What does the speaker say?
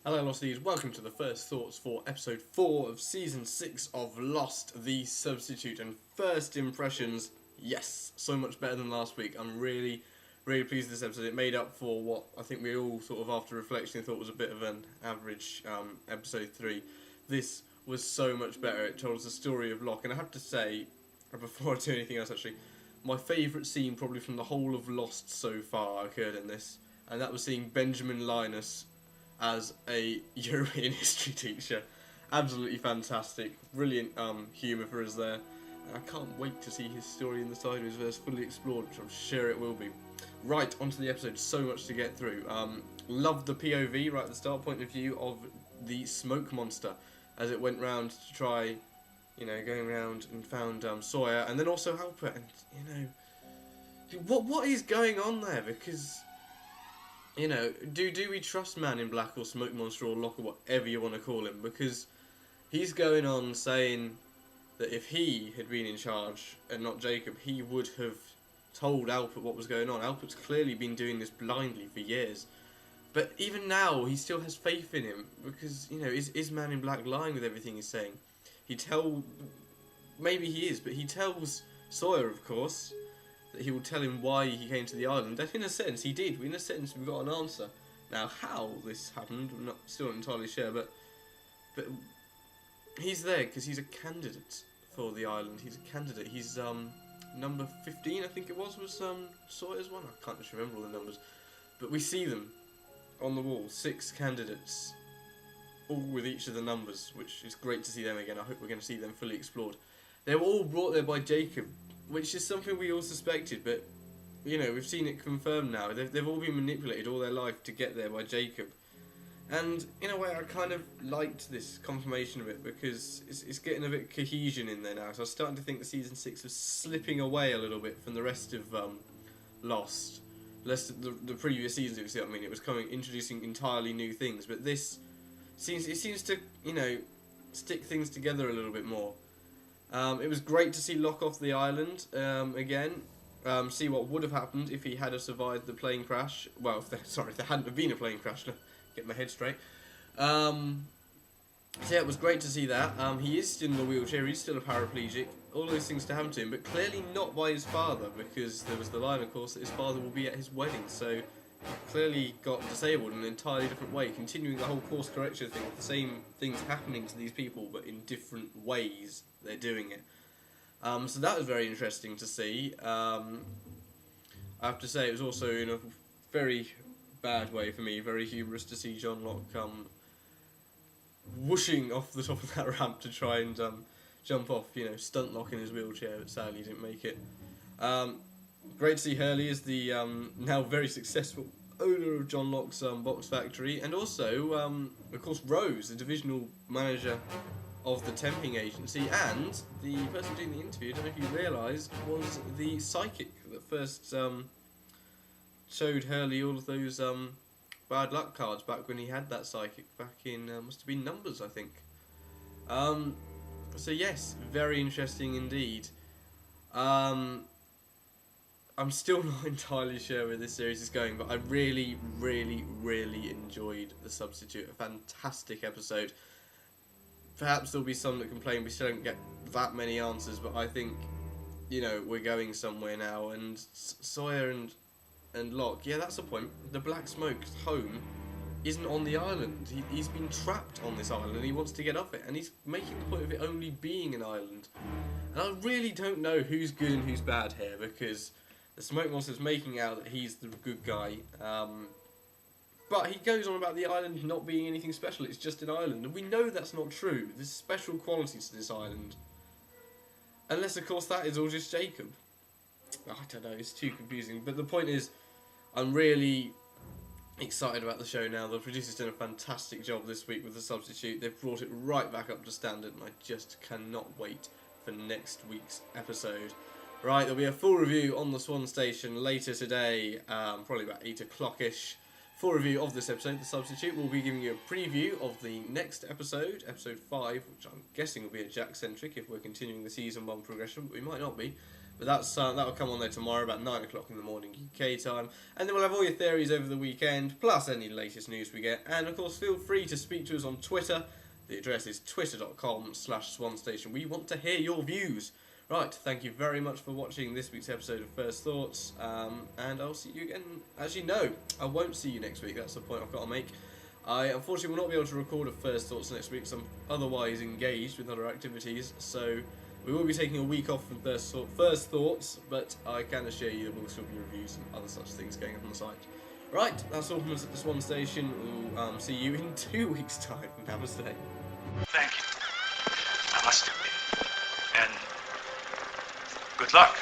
Hello Losties, welcome to the first thoughts for episode 4 of season 6 of Lost, The Substitute, and first impressions, yes, so much better than last week. I'm really pleased with this episode. It made up for what I think we all sort of after reflection thought was a bit of an average episode 3. This was so much better. It told us the story of Locke, and I have to say, before I do anything else actually, my favourite scene probably from the whole of Lost so far occurred in this, and that was seeing Benjamin Linus as a European history teacher. Absolutely fantastic, brilliant humour for us there. And I can't wait to see his story in the Sideways verse fully explored, which I'm sure it will be. Right, onto the episode, so much to get through. Loved the POV, right at the start, point of view of the smoke monster, as it went round to try, going around and found Sawyer, and then also Halpert, and, what is going on there, because... do we trust Man in Black or Smoke Monster or Locke or whatever you want to call him? Because he's going on saying that if he had been in charge and not Jacob, he would have told Alpert what was going on. Alpert's clearly been doing this blindly for years. But even now, he still has faith in him because, is Man in Black lying with everything he's saying? Maybe he is, but he tells Sawyer, of course, that he will tell him why he came to the island. And in a sense, he did. In a sense, we've got an answer. Now, how this happened, I'm still not entirely sure, but he's there because he's a candidate for the island. He's a candidate. He's number 15, I think it was Sawyer's one. I can't just remember all the numbers, but we see them on the wall. 6 candidates, all with each of the numbers, which is great to see them again. I hope we're going to see them fully explored. They were all brought there by Jacob, which is something we all suspected, but, we've seen it confirmed now. They've all been manipulated all their life to get there by Jacob. And, in a way, I kind of liked this confirmation of it, because it's getting a bit of cohesion in there now. So I was starting to think that Season 6 was slipping away a little bit from the rest of Lost. The previous seasons, if you see what I mean. It was introducing entirely new things, but this seems to, stick things together a little bit more. It was great to see Locke off the island again. See what would have happened if he had survived the plane crash. Well, if there hadn't have been a plane crash. Get my head straight. So yeah, it was great to see that. He is still in the wheelchair. He's still a paraplegic. All those things to happen to him, but clearly not by his father, because there was the line, of course, that his father will be at his wedding. So he clearly got disabled in an entirely different way, continuing the whole course correction thing, with the same things happening to these people, but in different ways they're doing it. So that was very interesting to see. I have to say, it was also in a very bad way for me, very humorous to see John Locke whooshing off the top of that ramp to try and jump off, stunt Locke in his wheelchair, but sadly he didn't make it. Great to see Hurley as the now very successful owner of John Locke's box factory, and also, of course, Rose, the divisional manager of the temping agency, and the person doing the interview, I don't know if you realised, was the psychic that first showed Hurley all of those bad luck cards back when he had that psychic back in, must have been Numbers, I think. So yes, very interesting indeed. I'm still not entirely sure where this series is going, but I really enjoyed The Substitute. A fantastic episode. Perhaps there'll be some that complain we still don't get that many answers, but I think, we're going somewhere now, and Sawyer and Locke, yeah, that's the point. The Black Smoke's home isn't on the island. He's been trapped on this island, and he wants to get off it, and he's making the point of it only being an island. And I really don't know who's good and who's bad here, because the Smoke Monster's making out that he's the good guy, but he goes on about the island not being anything special. It's just an island, and we know that's not true. There's special qualities to this island. Unless, of course, that is all just Jacob. I don't know, it's too confusing. But the point is, I'm really excited about the show now. The producers done a fantastic job this week with The Substitute. They've brought it right back up to standard, and I just cannot wait for next week's episode. Right, there'll be a full review on the Swan Station later today, probably about 8 o'clock-ish. Full review of this episode, The Substitute. We'll be giving you a preview of the next episode, episode 5, which I'm guessing will be a Jack-centric if we're continuing the Season 1 progression, but we might not be. But that'll come on there tomorrow about 9 o'clock in the morning UK time. And then we'll have all your theories over the weekend, plus any latest news we get. And of course, feel free to speak to us on Twitter. The address is twitter.com/SwanStation. We want to hear your views. Right, thank you very much for watching this week's episode of First Thoughts. And I'll see you again. Actually, no, I won't see you next week. That's the point I've got to make. I unfortunately will not be able to record a First Thoughts next week, so I'm otherwise engaged with other activities. So we will be taking a week off from First Thoughts, but I can assure you there will still be reviews and other such things going up on the site. Right, that's all from us at the Swan Station. We'll see you in 2 weeks' time. Namaste. Thank you. Namaste. And good luck.